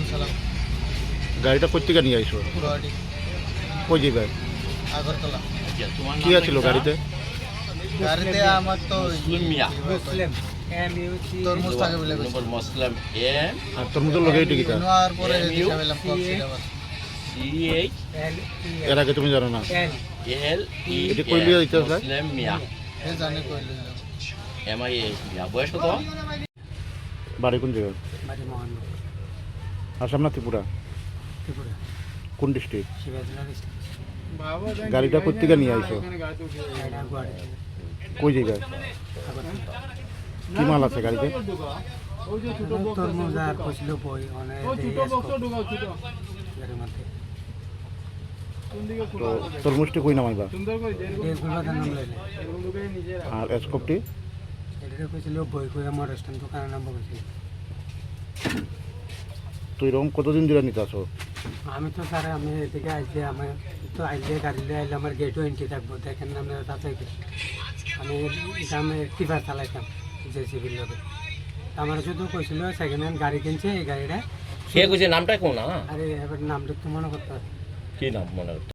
আব্দুল সালাম। গাড়িটা কোথেকে নিয়ে আইছো? গুয়াহাটি কই জায়গায়? আগরতলা। কি আছিল গাড়িতে? গাড়িতে আমার তো তরমুজ থাকে বলে মুসলিম আর তরমুজের লগে এটি কিটা? নেওয়ার পরে দিশাবেলাম কক্সিল আবার। এর আগে তুমি জানো না? এটি কই লিয়ে দিতে আছে? মুসলিম মিয়া এ জানি কইল MIA মিয়া বয়স কত? বাড়ি কোন জায়গায়? বাড়ি মোহানপুর, আসাম না ত্রিপুরা? ত্রিপুরা, কোন ডিস্ট্রিক্ট? শিবাজলা ডিস্ট্রিক্ট। গাড়িটা কোথেকে নিয়ে আইছো? গাড়িটা গুয়াহাটি, কই জায়গায়? আগরতলা। কি মাল আছে গাড়িতে? তরমুজ আর কইছিল বই অনেক গাড়ির মধ্যে তো তরমুজটি কই নামাইবা? নাম লাইলে আর স্কোপটি? এটা কইছিল বই কই আমার রেস্টুরেন্ট দোকানের নাম বলছিল। তুই এরকম কতদিন ধরে নিতে আসো? আমি তো স্যার আমি এদিকে আইলে আমার তো আইলে গাড়িলে আইলে আমার গেটও এন্ট্রি থাকবো, দেখেন না আমরা তাতেই আমি এটা আমি টিপার চালাইতাম জেসিবির লোকে। আমার শুধু কইছিল সেকেন্ড হ্যান্ড গাড়ি কিনছে এই গাড়িটা। কে কইছে নামটা কোন না? আরে এবার নামটা তো মনে করতে হবে। কি নাম মনে করতে?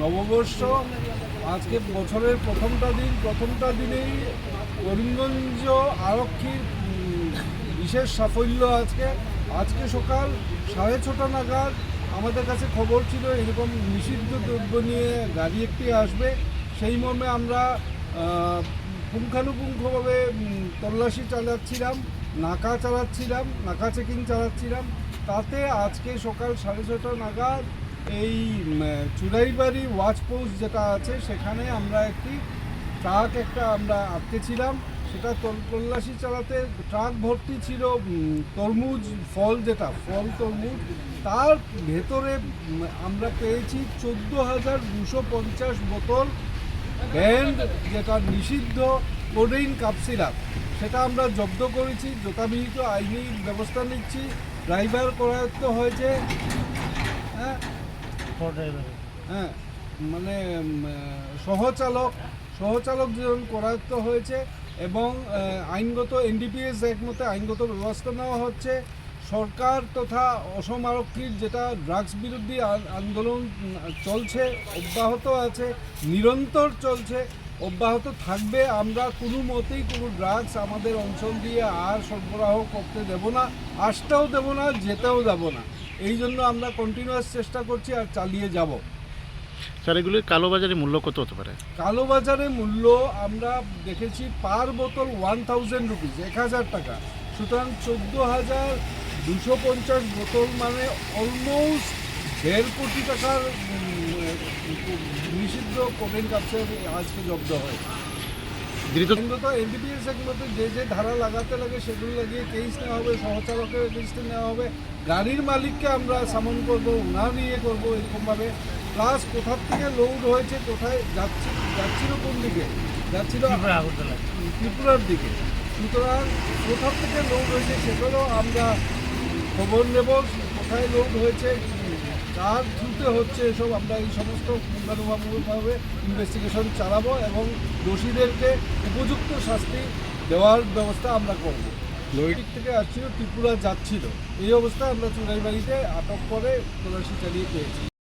নববর্ষ আজকে বছরের প্রথমটা দিনেই করিমগঞ্জ আরক্ষীর বিশেষ সাফল্য। আজকে সকাল 6:30 নাগাদ আমাদের কাছে খবর ছিল এরকম নিষিদ্ধ দ্রব্য নিয়ে গাড়ি একটি আসবে। সেই মর্মে আমরা পুঙ্খানুপুঙ্খভাবে তল্লাশি চালাচ্ছিলাম, নাকা চেকিং চালাচ্ছিলাম। তাতে আজকে সকাল 6:30 নাগাদ এই চুড়াইবাড়ি ওয়াচ পোস্ট যেটা আছে সেখানে আমরা একটি ট্রাক আমরা আটকেছিলাম। সেটা তল্লাশি চালাতে ট্রাক ভর্তি ছিল তরমুজ, ফল তরমুজ। তার ভেতরে আমরা পেয়েছি 14,250 বোতল ব্যান্ড, যেটা নিষিদ্ধ কোডেইন কাপ সিরাপ। সেটা আমরা জব্দ করেছি, যথাবিহিত আইনি ব্যবস্থা নিচ্ছি। ড্রাইভার করায়ত্ত হয়েছে, হ্যাঁ মানে সহচালক যেমন করায়ত্ত হয়েছে এবং আইনগত NDPS অ্যাক্ট মতে আইনগত ব্যবস্থা নেওয়া হচ্ছে। সরকার তথা অসম আরক্ষীর যেটা ড্রাগস বিরোধী আন্দোলন চলছে, অব্যাহত আছে, নিরন্তর চলছে, অব্যাহত থাকবে। আমরা কোনো মতেই কোনো ড্রাগস আমাদের অঞ্চল দিয়ে আর সরবরাহ করতে দেব না, আসতেও দেব না, যেতেও দেব না। এই জন্য আমরা কন্টিনিউয়াস চেষ্টা করছি আর চালিয়ে যাব। স্যার এগুলির কালোবাজারে মূল্য কত হতে পারে? কালোবাজারে মূল্য আমরা দেখেছি পার বোতল 1000 রুপিস, 1000 টাকা। সুতরাং 14,250 বোতল মানে অলমোস্ট 1.5 কোটি টাকার নিষিদ্ধ কোডেইন কাপসের আজকে জব্দ হয়। আইনগত NDPS এগুলোতে যে ধারা লাগাতে লাগে সেগুলো লাগিয়ে কেস নেওয়া হবে, সহচালকের এগেইনস্টে নেওয়া হবে, গাড়ির মালিককে আমরা সামন করবো, ওনার নিয়ে করবো এরকমভাবে। প্লাস কোথার থেকে লোড হয়েছে, কোথায় যাচ্ছিল, কোন দিকে যাচ্ছিল, ত্রিপুরার দিকে। সুতরাং কোথার থেকে লোড হয়েছে সেগুলো আমরা খবর নেব, কোথায় লোড হয়েছে, কার থ্রুতে হচ্ছে, এসব আমরা এই সমস্ত পুঙ্খানুপুঙ্খভাবে ইনভেস্টিগেশন চালাবো এবং দোষীদেরকে উপযুক্ত শাস্তি দেওয়ার ব্যবস্থা আমরা করব। দিক থেকে আসছিল, ত্রিপুরা যাচ্ছিল, এই অবস্থায় আমরা চুড়াইবাড়িতে আটক করে তল্লাশি চালিয়ে পেয়েছি।